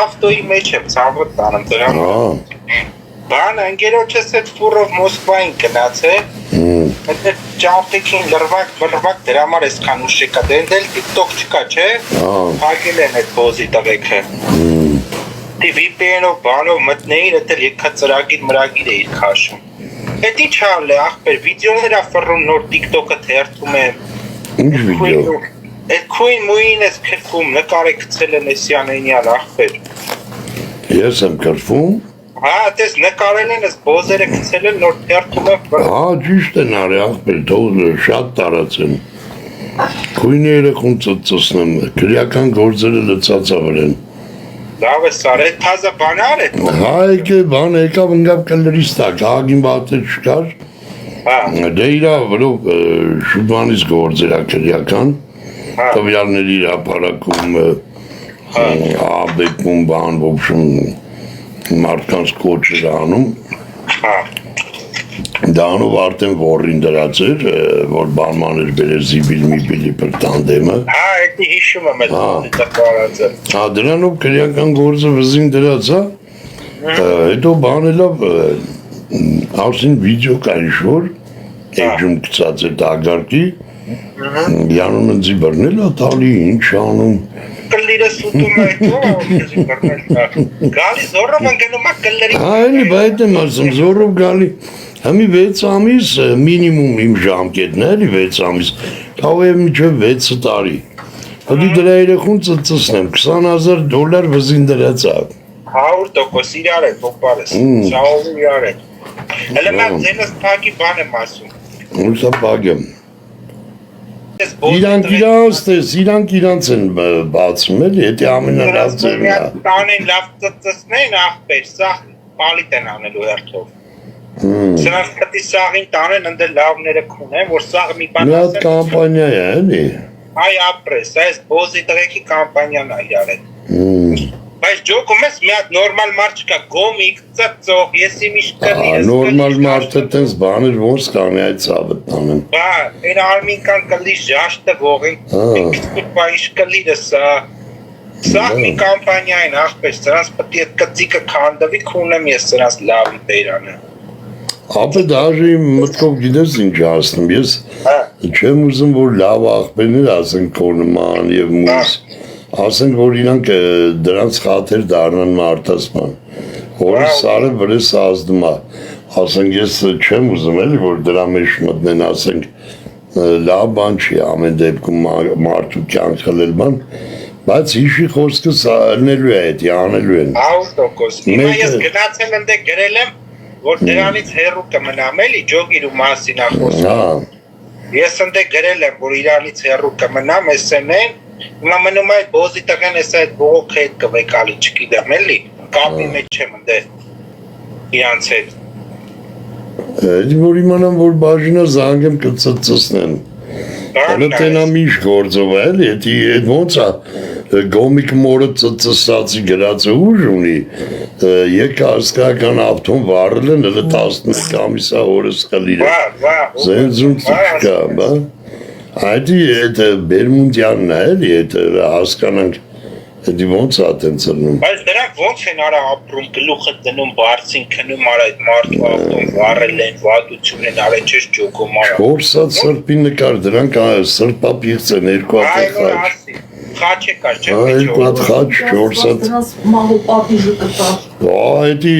ավտոյի մեջ եմ ցավոտ տանում դրան։ Բան ընկերոջս այդ ֆուրով Մոսկվային գնացել։ Այդ ճամփեքին լրվակ դրա համար էսքան ուշ եկա։ Դեն դել TikTok չկա, չէ։ Փակել են այդ բոզի տղեկը։ Դի VPN-ով բանով մտնեիր, դա եկա ծրագիր մրագիր էիր քաշում։ Այդ ի՞նչ հալ է, ախպեր, վիդեոներ ախորում նոր TikTok-ը թերթում եմ։ Ինչ վիդեո։ Այդ քույն մույն ես քրվում, նկարը գցել են Էսյանենյալ ախպեր։ Ես եմ քրվում։ Հա, դες նկարել են, ես բոզերը գցել են նոր թերթում եմ։ Հա, ճիշտ են արի ախպեր, թող շատ տարածեն։ Քույները խունծծնեմ, քրեական գործերը լծածավր են։ Լավ է սարը, թազա բան արետ։ Հա, եկե բան եկավ ընկավ կլրից տակ, հագին բատը չկար։ Դե իրա վրով շուտվանից գործերա քրեական, տվյալների հապարակում, աբեկում բան, ոբշում, մարդկանց կոչեր անում, դանով արդեն որին դրած էր, որ բանման էր բերեր զիբիլ-միբիլի պր տանդեմը։ Հա, էդի հիշում եմ էդ տպարածը։ Հա, դրանով քրեական գործը վզին դրած, հետո բանելով, ասին վիդեո կա ինչ-որ, էջում կծած է տագարկի, յանում ընձի բրնել, ատալի ինչ անում։ Կլիրը սուտում է գալի զորով ընգնում է կլրի։ Հա, էլի բայդ եմ ասում, զորով գալի, համի 6 ամիս մինիմում իմ ժամկետն է, էլի 6 ամիս, կավ է միջև 6 տարի, հատի դրա երեխուն ծծսնեմ, $20,000 վզին դրացա։ 100% իրար է, փոպարես, շահով իրար է։ Հələ mən ձենս պագի բան եմ ասում։ Ուսա պագ եմ։ Իրանք իրանց են բացում էլի, հետի ամենալավ ձերն է։ Տանեն լավ ծծսնեն ախպեր, սաղ պալիտ են անելու հերթով։ Սրանց կտի սաղին տանեն ընդը լավները կունեն, որ սաղ մի բան մի հատ կամպանիա է, էլի։ Այ ապրես, այս բոզի տղեկի կամպանիան է իրար է։ Բայց ջոկում ես մի հատ նորմալ մարդ չկա, գոմիկ, ծծող, ես իմ իշ կլի ես նորմալ մարդը տենց բաներ ոնց կանի այդ ծավը տանեն։ Բա, են արմինկան կլի ժաշտը ողին, բա իշ կլի դսա։ Սաղ մի կամպանիա են ախպես, սրանց պտի այդ կծիկը կանդվի կունեմ ես սրանց լավի բերանը։ Ապե դաժի մտքով գիտես ինչ ասնում, ես չեմ ուզում, որ լավ աղբերներ ասեն կորնման և մույս, ասենք, որ իրանք դրանց խաթեր դարնան մարդասման, որը սարը վրես ազդում է, ասենք, ես չեմ ուզում էլի, որ դրա մեջ մտնեն, ասենք, լավ բան չի ամեն դեպքում մարդու կյանք խլել բան, բայց հիշի խոսքը սարնելու է հետի, անելու են։ 100%, հիմա ես գնացել ընդե գրել եմ, որ դրանից հեռու կմնամ էլի, ջոգիրու մասին ախոսում։ Ես ընդե գրել եմ, որ իրանից հեռու կմնամ, էսեն են, հիմա մնում այդ բոզի տղեն ես այդ բողոք հետ կվեկալի չկիդեմ էլի, կապի մեջ չեմ ընդե իրանց հետ։ Էդի որ իմանամ, որ բաժինը զանգեմ կծծսնեն, հələ տենամ ինչ գործով է էլի, էդի ոնց է, գոմիկ մորը ծծսացի գրածը ուժ ունի, եկա ասկական ավտոն վարել են, հələ 11 ամիսա օրս խլիր է, զենձում ծիչկա, բա, այդի էդ բերմունդյանն է էլի, էդ հասկանանք, էդի ոնց է տենց ըլնում։ Բայց դրանք ոնց են արա ապրում, գլուխը դնում, բարցին քնում արա այդ մարդու ավտոն վարել են, վատություն են արել, չես ջոգում արա։ 4 հատ սրպի նկար, դրանք սրպա պիղծ են, 2 հատ խաչ։ Խաչ է կար, չեմ Այ 2 հատ խաչ, 4 հատ։ Մահու պապիժը կտար։ Այդի,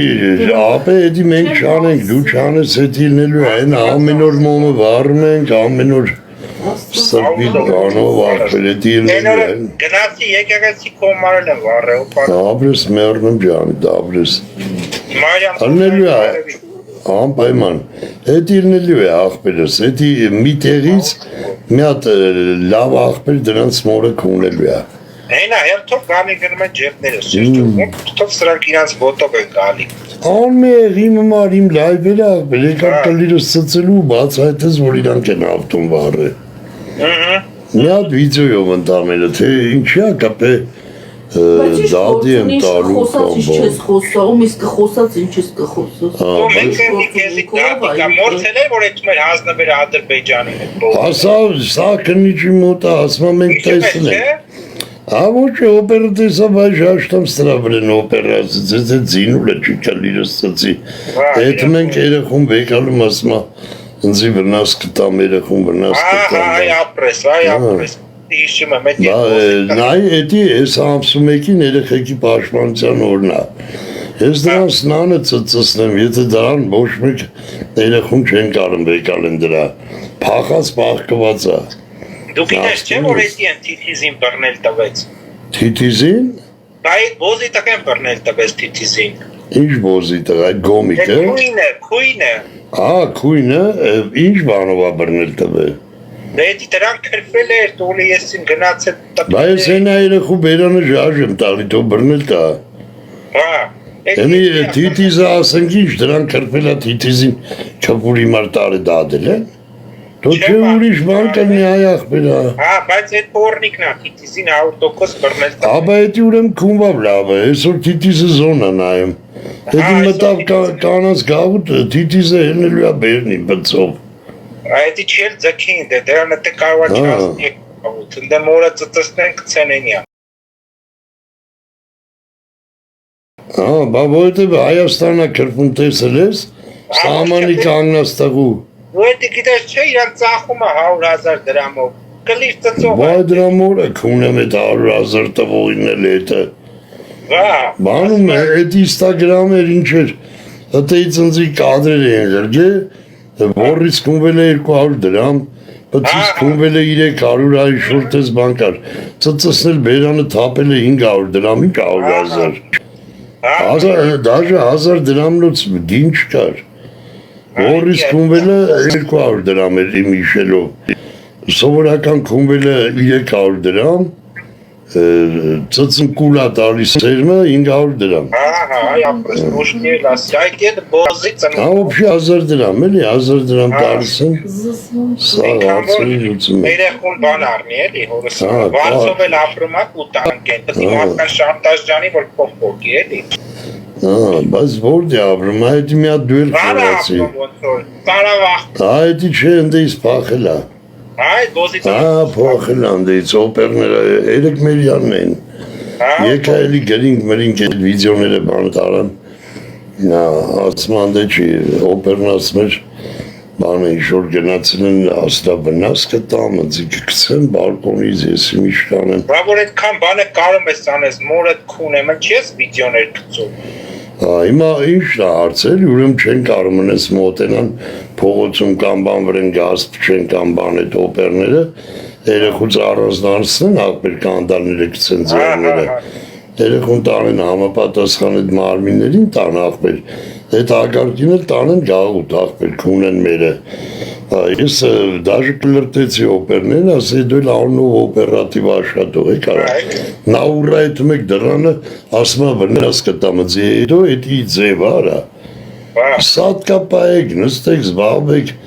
ապե էդի մենք չանենք, դու չանես հետի լինելու են, ամեն օր մոմը վարում ենք, ամեն օր սրպի բանով ախպեր էդի լինելու են։ Գնացի եկեղեցի կոմարել են վարել, Դաբրես մերնում ջանի, դաբրես։ Լինելու է, անպայման, հետի լինելու է ախպերս, հետի մի տեղից մի հատ լավ ախպեր դրանց մորը կունելու է։ Հենա, հերթով գանի գնում են ջեպներս, թով սրանք իրանց ոտով են գալի։ Անմեղ իմ համար իմ լայվերը ախպեր, եկար կլիրս ծծելու բաց այդպես, որ իրանք են ավտոն վարը։ Մի հատ վիդեոյով ընտամելը, թե ինչի է կապե դադի եմ տալու կամբա։ Չես խոսում, իսկ խոսած ինչ ես կխոսում։ Մենք ենք կեզի դատիկա, մորցել է, որ էդ մեր հասնվերը Ադրբեջանին է։ Ասա, սա կնիչի մոտ է, ասմա մենք տեսն ենք։ ոչ օպերա տեսավ այ շաշտամ ստրավրեն օպերաց ձեզ զինուլը չկալիրս ծծի այդ մենք երախում վեկալում ասմա ինձի վնաս կտամ երախում վնաս կտամ այ ապրես հիշում եմ նայ էդի ես ամսում եկին երեխեքի պաշտպանության օրնա ես դրանց նանը ծծսնեմ եթե դրան ոչ մեկ երախում չեն կարում վեկալեն դրա փախած պաղկված է Դու գիտես չէ որ էդի են թիթիզին բռնել տվեց Թիթիզին Այդ բոզիտական բռնել տվեց թիթիզին Ինչ բոզիտը այդ գոմիկը Քույնը քույնը ինչ բանով է բռնել տվել Դեդի դրան քրվել էր տոլի եսին գնացել Բայց այն երեխու բերանը ժաժ եմ տալի թող բռնել տա Էմի թիթիզը ասենք ինչ դրան քրվել է թիթիզին չպուրի մարտարը դադել են Դու չէ ուրիշ բան կլնի այ ախպերա բայց այդ պորնիկն է թիթիզին 100% բռնել տա Աբա էդի ուրեմ քունվավ լավ է այսօր թիթիզը զոնա նայում Էդի մտավ կանած գաղուտ թիթիզը հենելու է բերնի բծով Այդի չել ձգին դրանը թե կարող է չասնի Ընդ մորը ծծսնենք ցենենիա բա որտեւ Հայաստանը քրփուն տեսել ես սահմանի կանգնած տղու Ու էդի գիտես չէ իրան ծախում է 100,000 դրամով կլիր ծծող Վայ դրամորը քունեմ այդ 100,000 տվողին էլ հետը Բանում է այդ Instagram էր ինչ էր Հտեից ընձի կադրեր են գրգե Որից քունվել է 200 դրամ Բծից քունվել է 300 այ շուրտես բանկար Ծծսնել բերանը թապել է 500 դրամ 500,000 Դաժը 1000 դրամնոց գին չկար Որից քունվելը 200 դրամ էր իմ իշելով Սովորական քունվելը 300 դրամ Ծծնկուլա տալիս սերմը 500 դրամ այ ապրես ոչնի լասի այդ ետ բոզից Ոբշի 1000 դրամ էլի 1000 դրամ տալիս են Սա հարցերի լուծում է Երեխուն բան արնի էլի հորս Վարսով էլ ապրում ա կուտանք են Դի մարդկան շանտաժջանի որ փոխվոգի էլի Բայց որդ է ապրում, այդի մի հատ դու էլ խորացի Այդի չէ ընդեից պախել է Պախել ընդեից օպերները 3 մերյանն են Եկա էլի գրինք մրինք այդ վիդեոները բանը տարան Ասում անդե չի օպերն ասում էր Բանը ինչ-որ գնացել են աստա բնաս կտամ, ընձի կկցեն բալկոնից ես իմ իշկան են Բա որ այդքան բանը կարում ես անես, մորդ քուն եմ, ընչ ես վիդեոներ կծում Հիմա ինչն է հարցել, ուրեմ չեն կարում ընես մոտենան փողոցում կամ բան վրեն գաստ չեն կամ բան այդ օպերները երեխուց առանձնանցնեն աղբեր կանդալները կցեն ձերները երեխուն տանեն համապատասխան այդ մարմիններին տան աղբեր այդ ակարկին էլ տանեն գաղուտ աղբեր քունեն մերը ես դաժը կլրտեցի օպերներին ասեի դու էլ անունով օպերատիվ աշխատող եք արա նա ուրա էտում եք դրանը ասմա վնաս կտամ ձի հետո էտի ձև արա սատկա պայեք նստեք զբաղվեք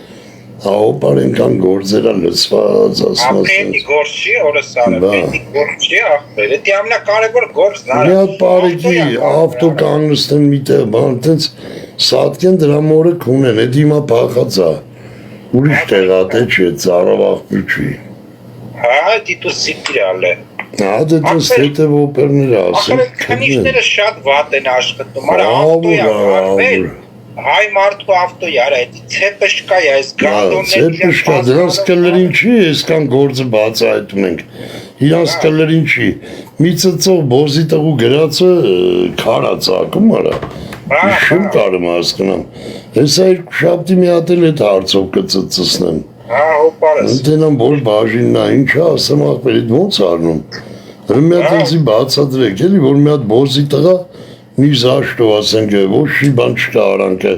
Ապարենքան գործերա լծված ասմասնց Ապրեդի գործ չի, օրս արը, պետի գործ չի աղբեր, էդի ամնա կարևոր գործն արը Մի հատ պարեկի ավտո կանգնստեն միտեղ բան, տենց սատկեն դրա մորը քունեն, էդ հիմա պախած է Ուրիշ տեղատ է չէ, ծարավ աղբյուր չի դի տու սիկիրալ է դե տես հետև օպերները ասեն Ախր քնիշները շատ վատ են աշխատում, արա ավտոյա վարվել Հայ մարդու ավտո յարա, էդի ցեպշկա է, այս գանդոններ Ցեպշկա, դրանց կլերին չի, այսքան գործը բացահայտում ենք Իրանց կլերին չի Մի ծծող բոզի տղու գրածը քարա ծակում արա Շում կարում հասկնամ Հեսա երկու շաբթի մի հատ էլ էդ հարցով կծծսնեմ հոպարես Ընտենամ որ բաժինն է, ինչ է ասեմ աղբեր, էդ ոնց արնում Մի հատ էնցի բացադրեք, էլի, որ մի հատ բոզի տղա մի զաշտով ասենք ոչ մի բան չկա արանքը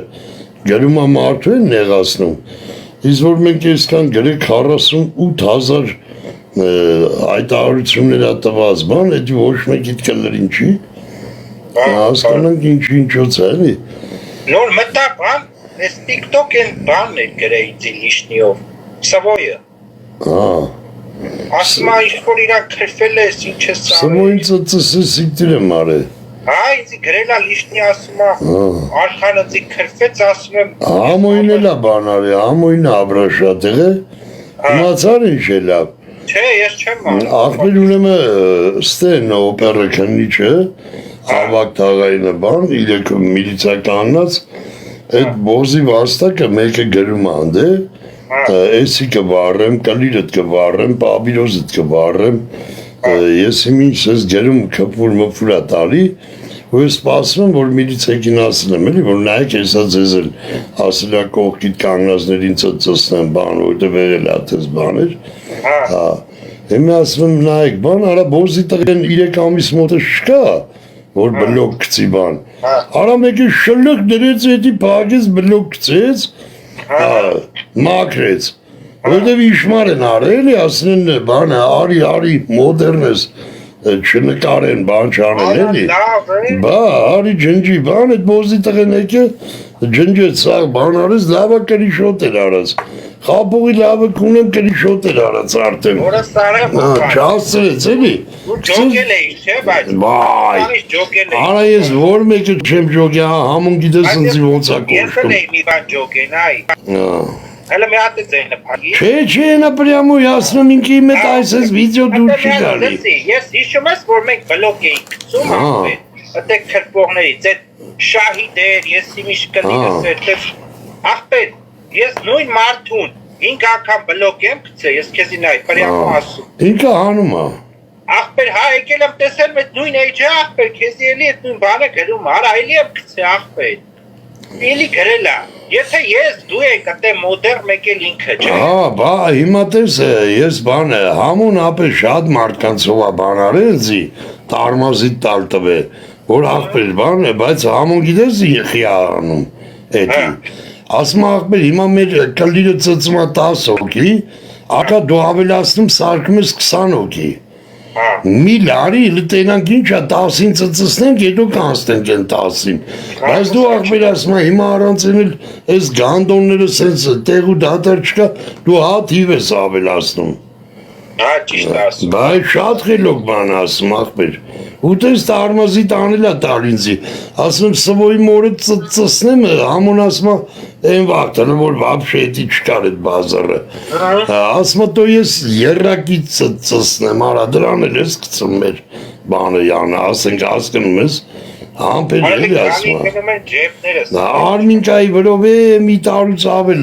գրում է մարդու են նեղացնում իսկ որ մենք այսքան գրեք 48,000 հայտարարություններ տված բան էդի ոչ մեկիդ կլերին չի հասկանանք ինչոց է էլի նոր մտա բան այս TikTok են բանն էր գրեիցի լիշնիով Սավոյը ասում է ինչ-որ իրան քրվել ես ինչ ես ծարել Սավոյին ծծսես իքտիր եմ արել ինձի գրելա լիշնի ասում է արխան ընձի քրվեց ասում եմ Համոյն էլա բան արի, համոյն աբրաշատեղ է Իմացար ինչ է լավ Չէ, ես չեմ անում։ Ախպեր ուրեմն ստեն օպերա քննիչը, ավակ թաղայինը բան, իրեք միլիցիա կանած, այդ բոզի վաստակը մեկը գրում անդե, էսի կվարեմ, կլիրըտ կվարեմ, պաբիրոզըտ կվարեմ, ես իմինչ ես գրում կպուր մպուրա տարի, ու ես սպասում եմ, որ միլիցիակին ասել եմ, էլի, որ նայեք եսա ձեզ էլ ասելա կողքիտ կանգնածներին ծծսնեմ բան, որտեղ վերել ատես բաներ, Հիմա ասում եմ նայեք բան, արա բոզի տղեն 3 ամիս մոտը չկա, որ բլոկ գցի բան, արա մեկի շլıq դրեց էդի պագեց բլոկ գցեց, մակրեց, որտև իշմար են արել, ասեն են բանը, արի մոդերն ես, չնկարեն բան չանեն էլի, բա արի ջնջի բան, այդ բոզի տղեն եկը ջնջեց սաղ բան արեց, լավա կրի շոտ էր արած, խապողի լավը կունեմ կրի շոտ էր արած արդեն, չասցրեց էլի, Ջոգել էիր չէ, բայց արա ես որ մեկը չեմ ջոգի, համուն գիտես ընձի ոնց ա Ես էլ էի մի բան ջոգեն, այ Հələ մի հատ է ձայնը փակի Չէ, նա պրյամու ասնում ինքի մետ այս ես վիդեո դուր չի գալի Ես հիշում ես, որ մենք բլոկ էինք գցում Ատեք քրպողներից, այդ շահիդեր, ես իմիշ կլինս երտև Ախպետ, ես նույն մարդուն 5 անգամ բլոկ եմ գցե, ես քեզի նայ, պրյամու ասում Ինքը հանում ա Ախպեր, հա եկել եմ տեսել մեծ նույն էջը, ախպեր, քեզի էլի այդ նույն բանը գրում, արա էլի եմ գցե, ախպեր Էլի գրել է, եթե ես դու եք ատե մոդեր մեկ էլ ինքը չէ բա հիմա տես ես բան է, համուն ապե շատ մարդկանցով ա բան արելձի, տարմազիտ տալ տվե, որ ախպեր բան է, բայց համուն գիտես իխի անում, էդի Ասում ախպեր, հիմա մեր կլիրը ծծմա 10 հոգի, ակա դու ավելացնում սարկում ես 20 հոգի Մի լարի լտենանք ինչա 10-ին ծծսնենք, հետո կանստենք են 10-ին Բայց դու ախպեր ասում է, հիմա առանցին էլ ես գանդոնները սենց տեղ ու դատար չկա, դու հատ հիվ ես ավելացնում Հա, ճիշտ ասում Բայց շատ խելոք բան ասում ախպեր Ու տես տարմազի տանելա տարինձի Ասում սվոյի մորը ծծսնեմ, համուն ասում են վաղթանը, որ վապշե էտի չկար էտ բազարը Ասում տո ես երրակի ծծսնեմ, արա դրան էլ ես կծում մեր բանը յանը, ասենք ասկնում ես Համպեր էլի ասում Արմինկայի վրով է մի տարուց ավել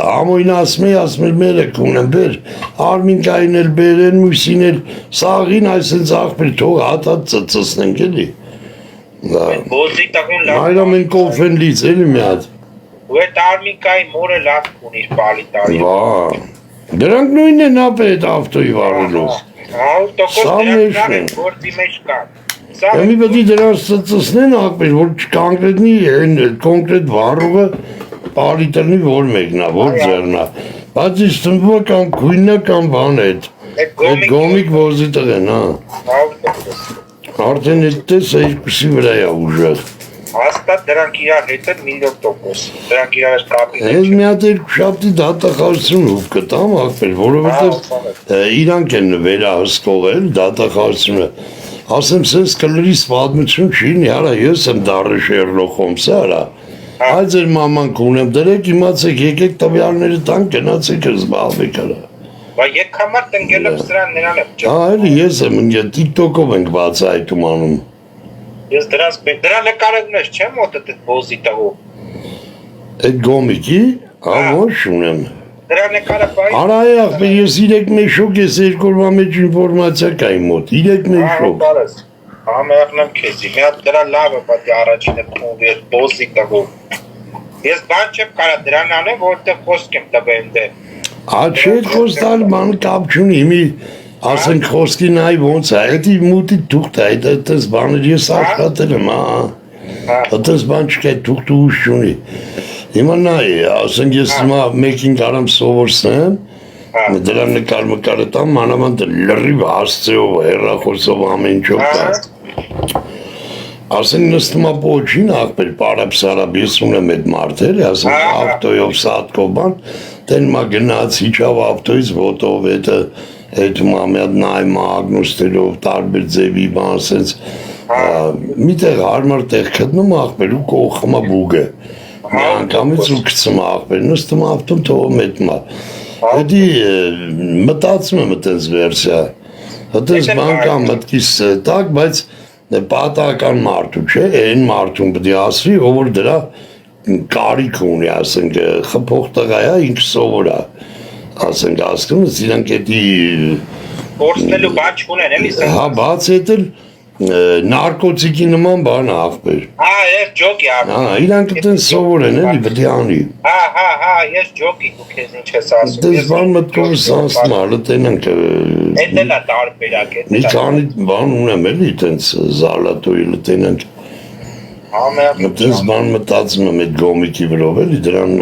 Ամոյն ասում է մերը կունեմ բեր Արմինկային էլ բերեն մույսին էլ Սաղին այսենց աղպեր թող հատատ ծծսնենք էլի Այրա մեն կոֆենլից էլի մի հատ Ու էտ Արմինկայի մորը լավ կունիր պալի տարի Դրանք նույնն են ապե էտ ավտոյի վարելով Գործի մեջ կան Մի պետի դրանց ծծսնեն աղպեր, որ կոնկրետնի կոնկրետ վարողը պալի տրնի որ մեկնա, որ ձերնա Բայց իս տնվում է կամ կույննա կամ բան էտ Էտ գոմիկ ոզի տղեն, Արդեն էտ տես երկուսի վրա է ուժեղ Հաստատ դրանք իրար հետ են միլիոն տոկոս Դրանք իրար կապի Ես մի հատ երկու շապտի դատախարություն հուվ կտամ աղպեր, որովհետև իրանք են վերահսկողել դատախարությունը Ասեմ սենց կլրիս պատմություն չինի, արա ես եմ դարը Շերլոք Հոլմսը, արա Այդ ձեր մաման կունեմ, դրեք իմացեք, եկեք տվյալները տան, գնացեք զբաղվեք, արա Բա եկամար տնգել եմ սրան նրան եմ ճա Այլի ես եմ ընգե, տիկտոկով ենք բացայտում անում Ես դրա նկարելն ես չեմ մոտդ էտ բոզի տղու Էտ գոմիկի, ոչ ունեմ Դրա նկարը բայ Արա աղպեր, ես 3 մեշոք ես երկորվա մեջ ինվորմացիա կայի մոտ, 3 մեշոք Համեղն եմ կեզի, մի հատ դրա լավը պատի առաջին է կունվի էտ բոզի տղու Ես բան չեմ կարա դրան անեմ, որտեղ խոսք եմ տղեմ դե Չէ էտ խոստալ ման կապ չունի, մի ասենք խոսքի նայ ոնց է, էտի մուտի թուղթ է, էտես բաներ ես աշխատել եմ, Էտես բան չկա, թուղթ ու ուշ չունի Հիմա նայ, ասենք ես հիմա մեկին կարամ սովորսնեմ, դրա նկար մկարը տամ, մանավանդ լրիվ հասցեով, հեռախոսով ամենչով կա Ասենք նստում ա պոչին աղպեր, պարապ-սարապ, ես ունեմ էտ մարդեր, ասենք ավտոյով սատկով բան, տեն մա գնաց, իչավ ավտոյից ոտով, էտ մամյատ նայ մագնուստերով, տարբեր ձևի բան, սենց Միտեղ հարմար տեղ կտնում աղպեր ու կողխմա բուգը Մի անգամից ու կծում աղպեր, նստում ավտում թողում էտմա Էդի մտածում եմ այդպես վերսիա։ Այդպես բան կա մտքիս տակ, բայց պատահական մարդու չէ, այն մարդուն պետք է ասվի, ով որ դրա կարիք ունի, ասենք, խփող տղա է, ինքը սովոր է, ասենք, ասում ես, իրանք էդի Որսնելու բան չունեն, էլի սա։ հա, բաց էտել նարկոտիկի նման բան է աղբեր։ Ես ջոկի աղբեր։ Հա, իրանք այդպես սովոր են, էլի, պետք է անի։ Հա, ես ջոկի դու քեզ ինչ ես ասում։ Այդպես բան մտքովս անցնում է, տենանք Էդ էլ է տարբերակ, էդ մի քանի բան ունեմ էլի, այդպես զալատոյել տենանք։ Այդպես բան մտածում եմ այդ գոմիկի վրով էլի, դրան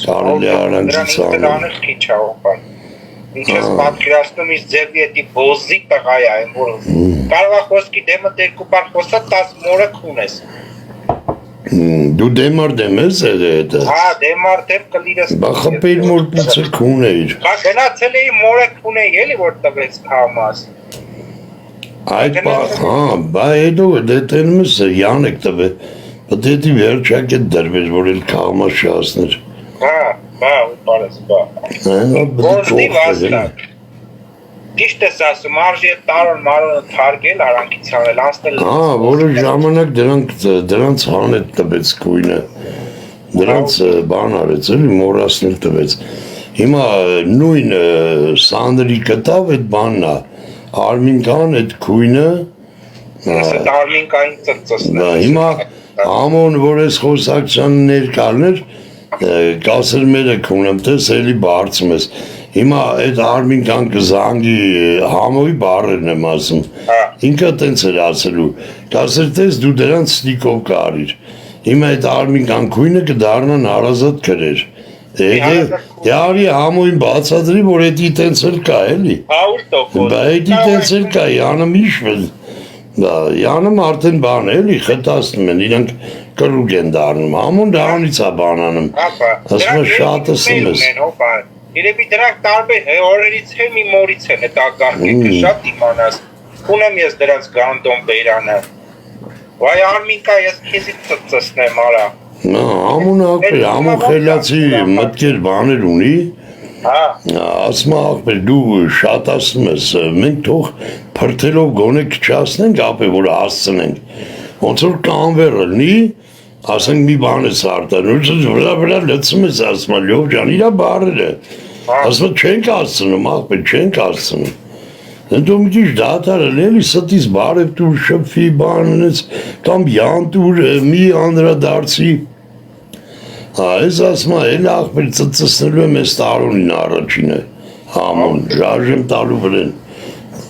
կարելի արանքից անել։ Դրանից քիչ է օպան։ Ինչ ես պատկերացնում իս ձևի էդի բոզի տղա է, այն որ կարող է խոսքի դեմը երկու բան խոսա 10 մորը քունես։ Դու դեմար դեմ ես էդը։ Հա, դեմար դեմ կլիրես։ Բա խփել մոր պիցը քուն էիր։ Բա գնացել էի մորը քուն էի, էլի որ տվեց քամաս։ Այդ հա, բա հետո դետենում ես Յանեք տվե։ Պետք է վերջակ է դրվեր, որ էլ քամաս շասներ։ Հա, բարես, բա։ Որտի վաստա։ Ճիշտ ես ասում, արժի է տարոն մարոնը թարգել, արանքից անել, անցնել։ Հա, որը ժամանակ դրանց հանետ տվեց կույնը, դրանց բան արեց, էլի մորասնել տվեց։ Հիմա նույն սանդրի կտավ այդ բանն է, արմինկան այդ կույնը, արմինկային ծծծն է։ Հիմա ամոն, որ ես խոսակցան ներկալներ, կասր մերը կունեմ, տես էլի բարձում ես։ Հիմա այդ արմինկան կզանգի համոյի բարերն եմ ասում, ինքը տենց էր ասելու, կասր տես դու դրանց ստիկով կարիր, հիմա այդ արմինկան կույնը կդարնան հարազատ կրեր, Յարի համոյին բացադրի, որ էդի տենց էլ կա էլի, 100%, բա էդի տենց էլ կա, յանը միշվել, յանը արդեն բան էլի, խտասնում են, իրանք կրուկ են դարնում, համոն դրանից է բանանում, ասում է շատս եմ ես։ Երևի դրանք տարբեր օրերից է մի մորից են, այդ ագարկիկը շատ իմանաս, ունեմ ես դրանց գանդոն բերանը, վայ արմինկա ես քեզից ծծծնեմ արա։ Ամուն աղբեր, ամուն խելացի մտքեր բաներ ունի, ասում աղբեր դու շատ ասում ես, մենք թող պրթելով գոնե կչասնենք ապե որ հասցնենք, ոնց որ կանվեր լնի, ասենք մի բան ես արտանում, վրա լծում ես ասում լյով ջան, իրա բարերը, ասում չենք ասցնում, աղբեր չենք ասցնում, դու մի քիչ դատարել էլի ստից բարև տուր շփվի բանից, կամ յան տուր մի անդրադարձի, այս ասում էլ աղբեր ծծծնելու եմ ես տարոնին առաջինը, համոն, ժարժեմ տալու վրեն,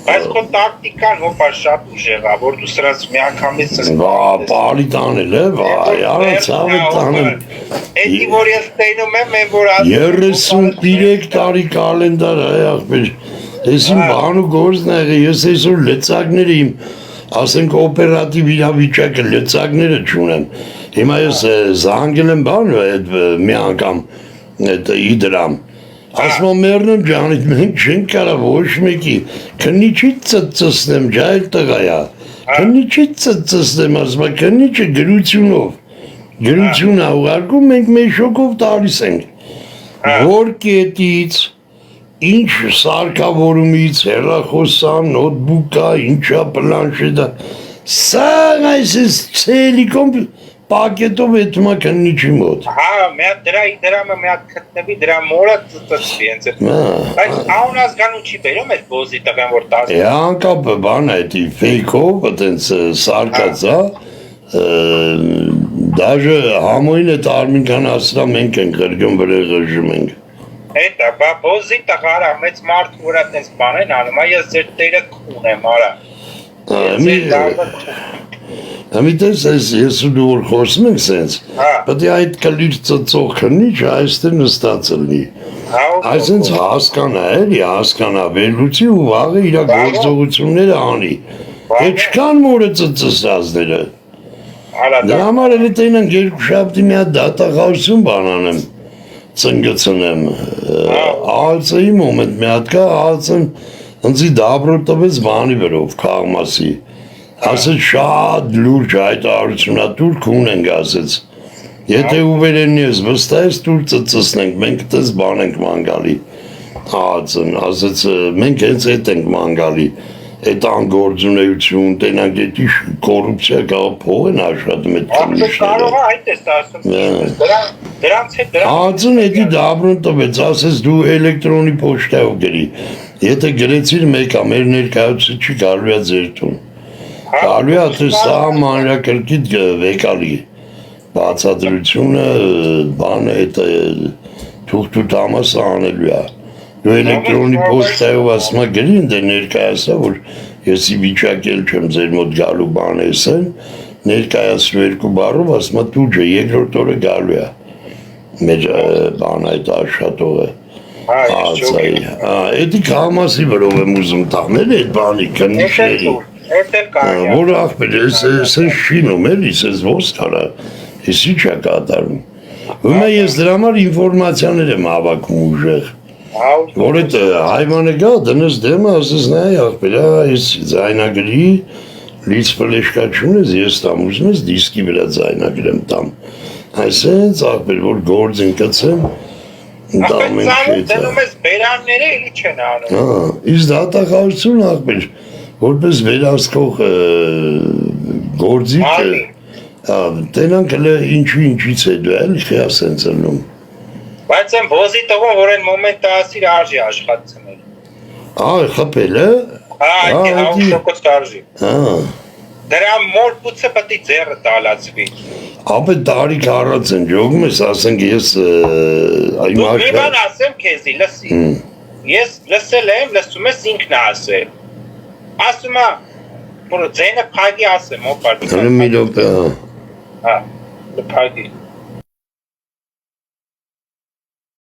Բայց քո տակտիկան հոպա շատ ուժեղ է, որ դու սրանց միանգամից պարի տանել է, արա ցավը տանել, Էդի որ ես տենում եմ, են որ 33 տարի կալենդար է աղբեր, ես իմ բան ու գործն է, ես այսօր լծակները իմ, ասենք օպերատիվ իրավիճակը լծակները չունեմ, հիմա ես զանգել եմ բան մի անգամ իդրամ, ասում մերնեմ ջանիտ, մենք չենք կարա ոչ մեկի, քնիչի ծծծնեմ, ջայլ տղայա, քնիչի ծծծնեմ, ասում քնիչը գրություն աղարգում, մենք մեր շոկով տալիս ենք, որ կետից, ինչ սարկավորումից, հեռախոսան, նոտբուկա, ինչա պլանշետա, սաղ այս ես ցելիկոմ պակետով էտմա քննիչի մոտ։ Հա, մի հատ դրամը մի հատ քտնվի, դրա մորը ծծծվի հենց այդ։ Բայց անուն ազգանուն չի բերում այդ բոզի տղան որ 10։ Անկապ բան է դի ֆեյքով, այտենց սարկած է, դաժե համոյին այդ արմինքան ասրա մենք ենք գրգում վրա ղժում ենք։ Էտա, բա բոզի տղարա մեծ մարդ որ այտենց բան են անում, ես ձեր տերը քուն եմ արա։ Ամիտես ես ու դու որ խոսում ենք սենց, պետք է այդ կլիր ծծող քնիչ այստեղ նստած լինի, այսենց հասկանա էլի, հասկանա վերլուծի ու վաղը իր գործողությունները անի, հետ չկան մորը ծծծածները, դրա համար էլի տենան երկու շաբթի մի հատ դատախազություն բան անեմ, ծնգծնեմ, ահացայի մոմենտ մի հատ կա, ահացեն ընձի դաբրո տվեց բանի վրով, կաղմասի, ասեց շատ լուրջ հայտարարությունատուր քուն ենք ասեց, եթե ուվերենի ես վստահ ես տուր ծծծնենք, մենք տես բան ենք ման գալի, Ածն, ասաց մենք հենց այդ ենք մանգալի, այդ անգործունեություն, տենանք էդի կորուպցիա կաղ փող են աշխատում այդ կարող է այդ ես ասում, դրանց հետ Ածն էդի դաբրուն տվեց, ասես դու էլեկտրոնի պոշտայով գրի, եթե գրեցիր մեկա, մեր ներկայացը չի գալու է ձեր տուն, գալու է թե սա մանրակրկիտ վեկալի, բացադրությունը, բանը էդ թուղթուտ ամասը անելու է, դու էլեկտրոնի պոշտայով ասմա գրի ինդ է ներկայացա, որ եսի վիճակել չեմ ձեր մոտ գալու բան եսեն, ներկայացրու երկու բարով ասմա տուջը, երկրորդ օրը գալու է, մեր բան այդ աշխատողը, էդի կամասի վրով եմ ուզում տանել այդ բանի կնիշների, որ աղբեր, ես շինում էլի, ես ոնց կարա, եսի չա կատարում, ումա ես դրա համար ինվորմացյաներ եմ հավաքում ուժեղ, որ այդ հայվանը գա, դնես դեմը, ասես նայ աղբեր, ես ձայնագրի, լից պլեշկա չունես, ես տամ ուզում ես դիսկի վրա ձայնագրեմ տամ, այսենց աղբեր, որ գործ ընկացեմ, դնում ես բերանները էլի չեն անում իս դատախարություն աղբեր, որպես վերահսկող գործիք տենանք ինչից է դու էլ խի ասենց ըլնում բայց եմ ոզի տղոն, որ են մոմենտ ասիր արժի աշխատցնել խպել է այդ հաղուշոքոց արժի դրա մոր պուցը պտի ձերը տալացվի ապե տարիք առած են ժողում ես ասենք ես դու մի բան ասեմ քեզի լսի ես լսել եմ լսում ես ինքն ասել ասում է որ ձենը փագի ասեմ օպար մի րոպե փագի